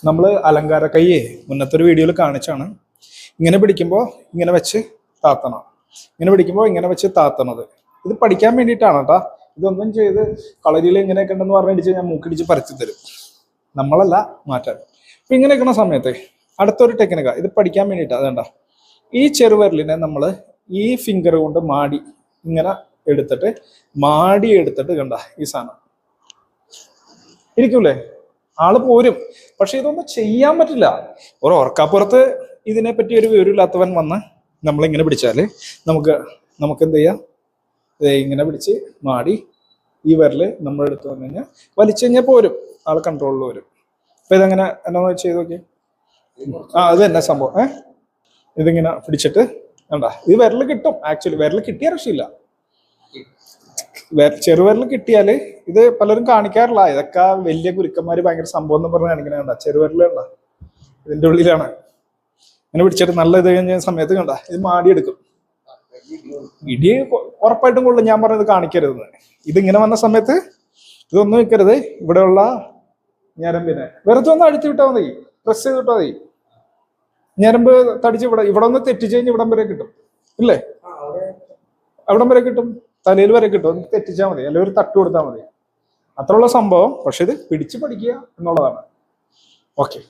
നമ്മൾ അലങ്കാര കയ്യെ മുന്നത്തെ ഒരു വീഡിയോയിൽ കാണിച്ചാണ്. ഇങ്ങനെ പിടിക്കുമ്പോൾ ഇങ്ങനെ വെച്ച് താത്തണം, ഇങ്ങനെ പിടിക്കുമ്പോൾ ഇങ്ങനെ വെച്ച് താത്തണത്. ഇത് പഠിക്കാൻ വേണ്ടിയിട്ടാണ് കേട്ടോ. ഇതൊന്നും ചെയ്ത് കളരിയിൽ ഇങ്ങനെയൊക്കെ ഉണ്ടെന്ന് പറഞ്ഞിട്ട് ഞാൻ മൂക്കിടിച്ച് പരത്തി തരും. നമ്മളല്ല മാറ്റാൻ. അപ്പൊ ഇങ്ങനെ നിൽക്കുന്ന സമയത്ത് അടുത്തൊരു ടെക്നിക്കാണ്, ഇത് പഠിക്കാൻ വേണ്ടിയിട്ടാണ്. അതേണ്ട, ഈ ചെറുവിരലിനെ നമ്മൾ ഈ ഫിംഗർ കൊണ്ട് മാടി ഇങ്ങനെ എടുത്തിട്ട് കണ്ട ഈ സാധനം ഇരിക്കൂലേ, ആള് പോരും. പക്ഷെ ഇതൊന്നും ചെയ്യാൻ പറ്റില്ല. ഒരു ഓർക്കാപ്പുറത്ത് ഇതിനെ പറ്റി ഒരു വിവരമില്ലാത്തവൻ വന്ന് നമ്മളിങ്ങനെ പിടിച്ചാല് നമുക്ക് എന്ത് ചെയ്യാം, ഇങ്ങനെ പിടിച്ച് മാടി ഈ വിരല് നമ്മൾ എടുത്തു വന്നു കഴിഞ്ഞാൽ വലിച്ചു കഴിഞ്ഞാൽ പോരും, ആള് കൺട്രോളിൽ വരും. അപ്പൊ ഇതെങ്ങനെ എന്നാ ചെയ്ത് നോക്കി. അത് തന്നെ സംഭവം. ഇതിങ്ങനെ പിടിച്ചിട്ട് വേണ്ട, ഇത് വിരല് കിട്ടും. ആക്ച്വലി വിരല് കിട്ടിയ രക്ഷയില്ല. ചെറുവിരൽ കിട്ടിയാല് ഇത് പലരും കാണിക്കാറില്ല. ഇതൊക്കെ വലിയ ഗുരുക്കന്മാര് ഭയങ്കര സംഭവം എന്ന് പറഞ്ഞ് കാണിക്കണ കണ്ട. ചെറുവിരൽ കണ്ട ഇതിന്റെ ഉള്ളിലാണ്. ഇങ്ങനെ പിടിച്ചിട്ട് നല്ല ഇത് കഴിഞ്ഞ സമയത്ത് കണ്ട ഇത് മാടിയെടുക്കും. ഇടി ഉറപ്പായിട്ടും കൊള്ളും. ഞാൻ പറഞ്ഞത് കാണിക്കരുതെന്ന്. ഇതിങ്ങനെ വന്ന സമയത്ത് ഇതൊന്നും വെക്കരുത്. ഇവിടെയുള്ള ഞരമ്പിനെ വെറുതെ ഒന്ന് അഴുത്തി വിട്ടാൽ മതി, പ്രസ് ചെയ്ത് വിട്ടാൽ മതി. ഞരമ്പ് തടിച്ച് ഇവിടെ ഒന്ന് തെറ്റിച്ച് കഴിഞ്ഞ് ഇവിടം വരെ കിട്ടും ഇല്ലേ, അവിടം വരെ കിട്ടും, തലയിൽ വരെ കിട്ടും. ഒന്ന് തെറ്റിച്ചാൽ മതി, അല്ലെങ്കിൽ ഒരു തട്ട് കൊടുത്താൽ മതി. അത്രയുള്ള സംഭവം. പക്ഷെ ഇത് പിടിച്ച് പഠിക്കുക എന്നുള്ളതാണ്. ഓക്കെ.